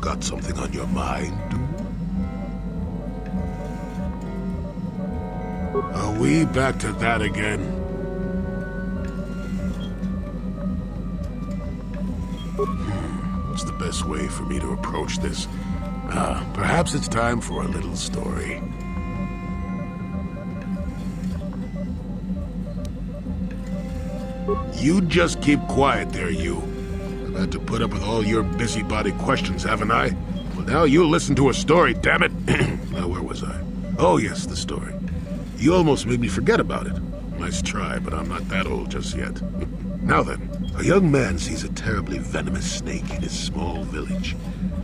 Got something on your mind? Are we back to that again? What's the best way for me to approach this? Perhaps it's time for a little story. You just keep quiet there, you. I've had to put up with all your busybody questions, haven't I? Well, now you'll listen to a story, damn it! Now, where was I? Oh, yes, the story. You almost made me forget about it. Nice try, but I'm not that old just yet. Now then, a young man sees a terribly venomous snake in his small village.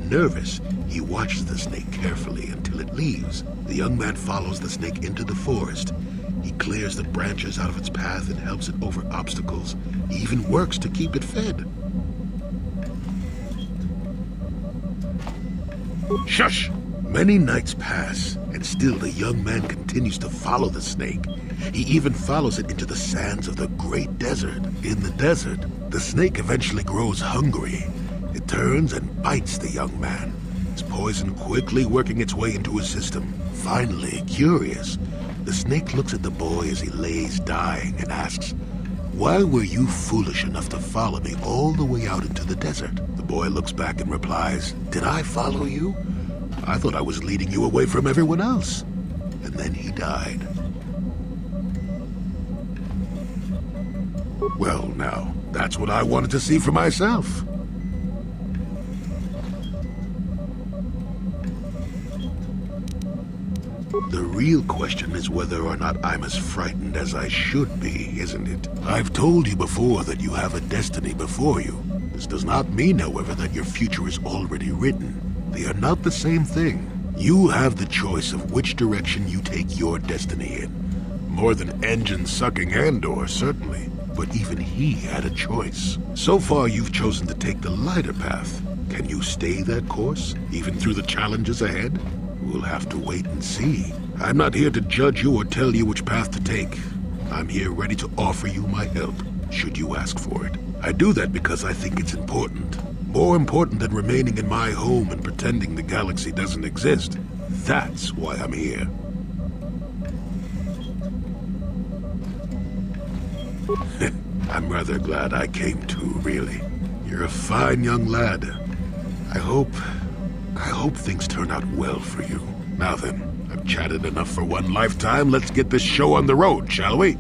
Nervous, he watches the snake carefully until it leaves. The young man follows the snake into the forest. He clears the branches out of its path and helps it over obstacles. He even works to keep it fed. Shush! Many nights pass, and still the young man continues to follow the snake. He even follows it into the sands of the great desert. In the desert, the snake eventually grows hungry. It turns and bites the young man, its poison quickly working its way into his system. Finally, curious, the snake looks at the boy as he lays dying and asks, "Why were you foolish enough to follow me all the way out into the desert?" The boy looks back and replies, "Did I follow you? I thought I was leading you away from everyone else." And then he died. Well, now, that's what I wanted to see for myself. The real question is whether or not I'm as frightened as I should be, isn't it? I've told you before that you have a destiny before you. This does not mean, however, that your future is already written. They are not the same thing. You have the choice of which direction you take your destiny in. More than engine-sucking Andor, certainly. But even he had a choice. So far, you've chosen to take the lighter path. Can you stay that course, even through the challenges ahead? We'll have to wait and see. I'm not here to judge you or tell you which path to take. I'm here ready to offer you my help, should you ask for it. I do that because I think it's important. More important than remaining in my home and pretending the galaxy doesn't exist. That's why I'm here. I'm rather glad I came too, really. You're a fine young lad. I hope things turn out well for you. Now then, I've chatted enough for one lifetime. Let's get this show on the road, shall we?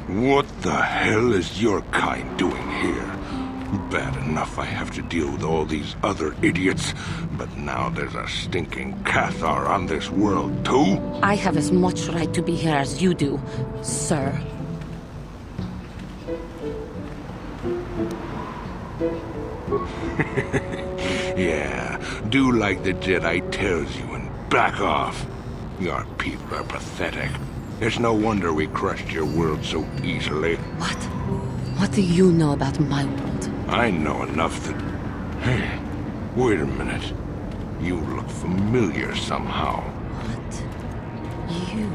What the hell is your kind doing here? Bad enough I have to deal with all these other idiots, but now there's a stinking Cathar on this world, too? I have as much right to be here as you do, sir. Yeah, do like the Jedi tells you and back off. Your people are pathetic. It's no wonder we crushed your world so easily. What? What do you know about my world? I know enough that... Hey, wait a minute. You look familiar somehow. What? You?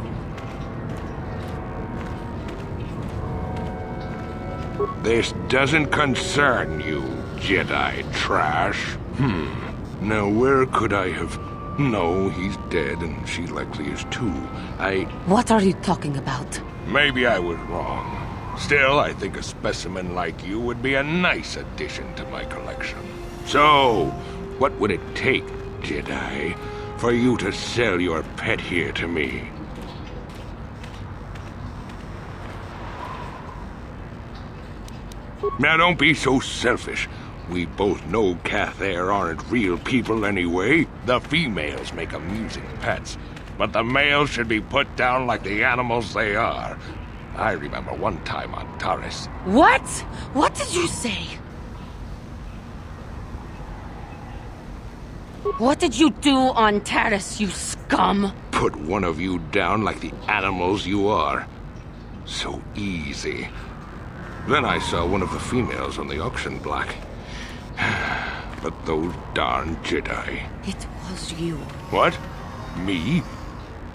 This doesn't concern you, Jedi trash. Now where could I have... No, he's dead, and she likely is too. What are you talking about? Maybe I was wrong. Still, I think a specimen like you would be a nice addition to my collection. So, what would it take, Jedi, for you to sell your pet here to me? Now don't be so selfish. We both know Cathar aren't real people anyway. The females make amusing pets, but the males should be put down like the animals they are. I remember one time on Taris. What? What did you say? What did you do on Taris, you scum? Put one of you down like the animals you are. So easy. Then I saw one of the females on the auction block. But those darn Jedi. It was you. What? Me?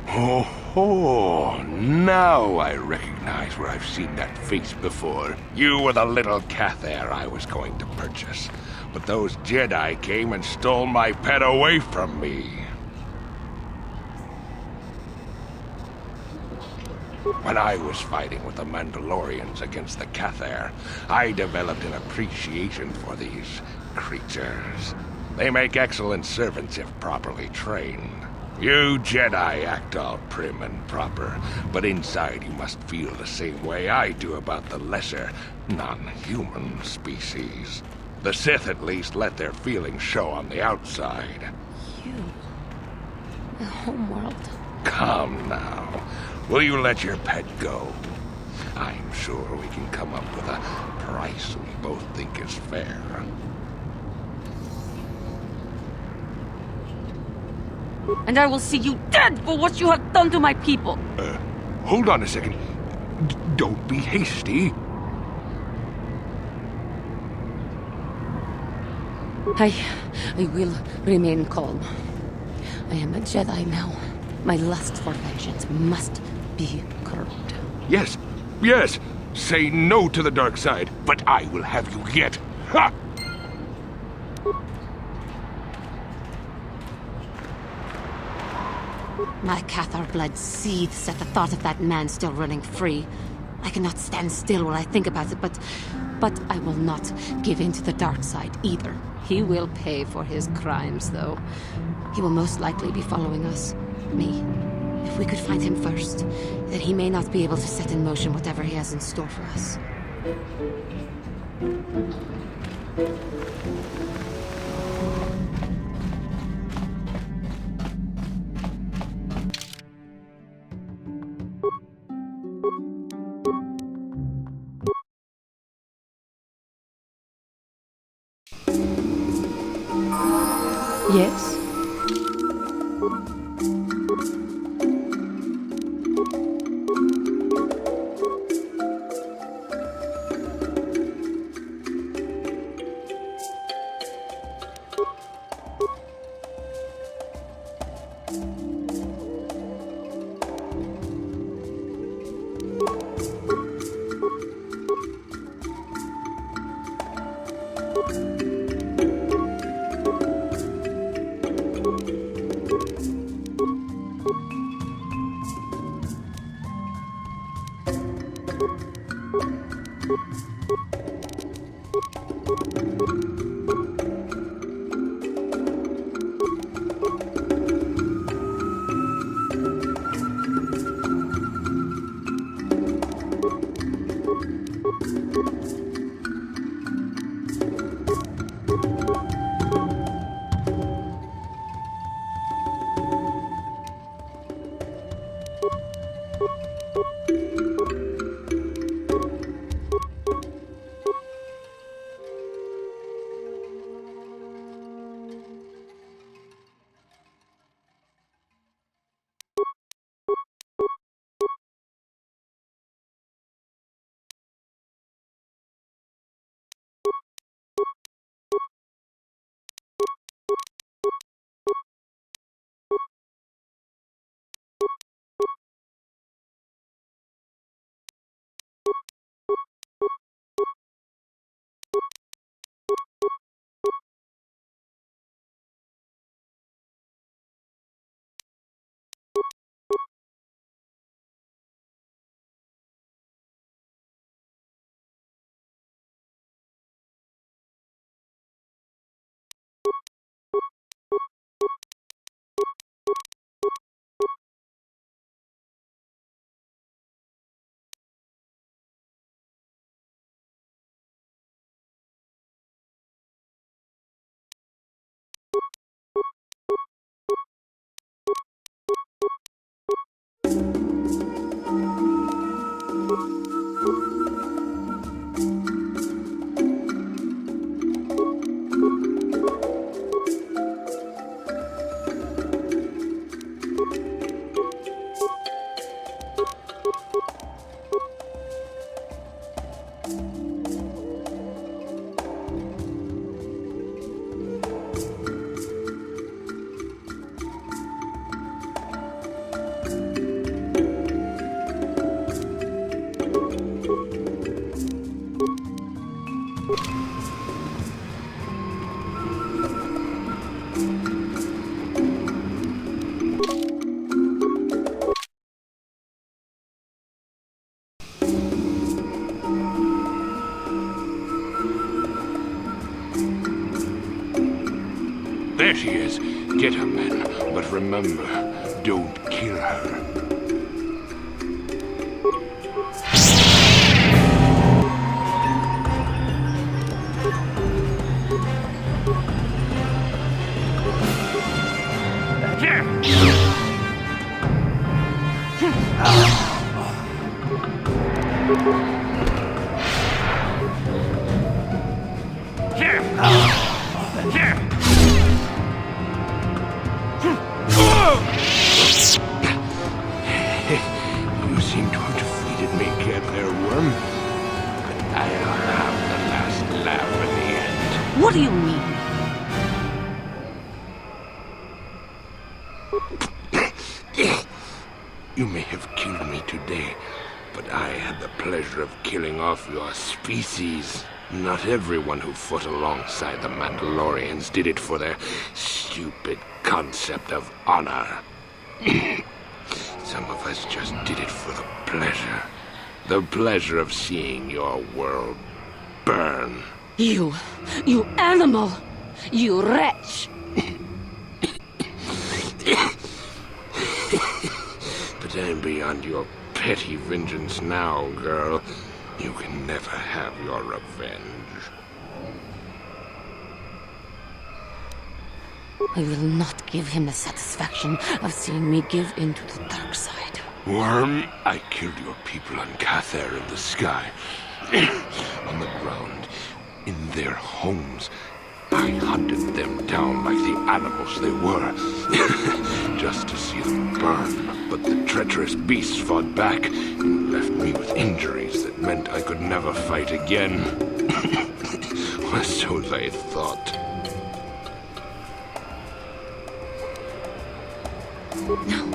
Oh, now I recognize where I've seen that face before. You were the little Cathair I was going to purchase. But those Jedi came and stole my pet away from me. When I was fighting with the Mandalorians against the Cathair, I developed an appreciation for these creatures. They make excellent servants if properly trained. You Jedi act all prim and proper, but inside you must feel the same way I do about the lesser, non-human species. The Sith at least let their feelings show on the outside. You. The homeworld. Come now. Will you let your pet go? I'm sure we can come up with a price we both think is fair. And I will see you dead for what you have done to my people. Hold on a second. Don't be hasty. I will remain calm. I am a Jedi now. My lust for vengeance must be curbed. Yes, yes. Say no to the dark side, but I will have you yet. Ha! My Cathar blood seethes at the thought of that man still running free. I cannot stand still when I think about it, but I will not give in to the dark side either. He will pay for his crimes, though. He will most likely be following us. Me. If we could find him first, then he may not be able to set in motion whatever he has in store for us. Yes? There she is. Get her, men. But remember, don't kill her. You seem to have defeated me, Cat There Worm. But I'll have the last laugh in the end. What do you mean? You may have killed me today, but I had the pleasure of killing off your species. Not everyone who fought alongside the Mandalorians did it for their stupid concept of honor. Some of us just did it for the pleasure. The pleasure of seeing your world burn. You animal! You wretch! But I'm beyond your petty vengeance now, girl. You can never have your revenge. I will not give him the satisfaction of seeing me give in to the dark side. Worm, I killed your people on Cather in the sky. On the ground. In their homes. I hunted them down like the animals they were. Just to see them burn. But the treacherous beasts fought back and left me with injuries that meant I could never fight again. Or so they thought. No,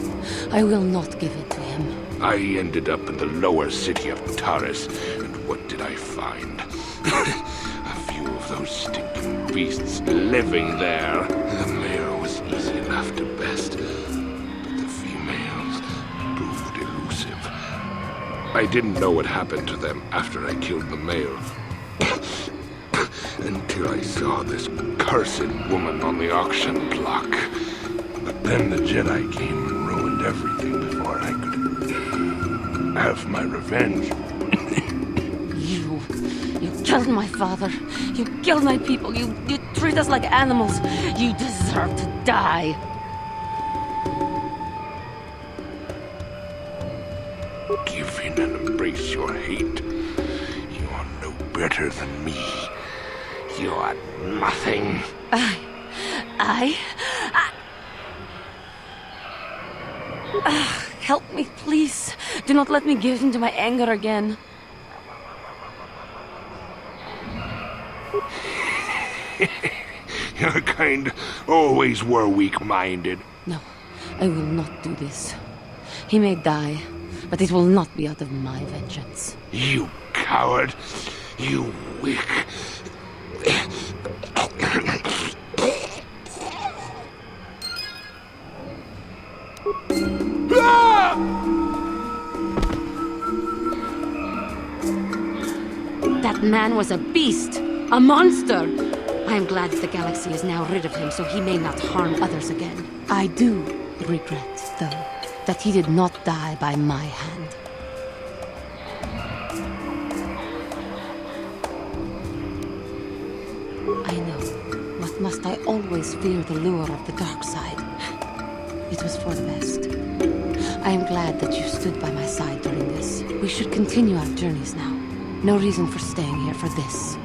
I will not give it to him. I ended up in the lower city of Taris, and what did I find? A few of those stinking beasts living there. The male was easy enough to best, but the females proved elusive. I didn't know what happened to them after I killed the male. Until I saw this cursed woman on the auction block. But then the Jedi came and ruined everything before I could have my revenge. You killed my father. You killed my people. You treat us like animals. You deserve to die. Give in and embrace your hate. You are no better than me. You are nothing. Help me, please. Do not let me give in to my anger again. Your kind always were weak-minded. No, I will not do this. He may die, but it will not be out of my vengeance. You coward. You weak. That man was a beast, a monster. I am glad that the galaxy is now rid of him so he may not harm others again. I do regret, though, that he did not die by my hand. I know, but must I always fear the lure of the dark side? It was for the best. I am glad that you stood by my side during this. We should continue our journeys now. No reason for staying here for this.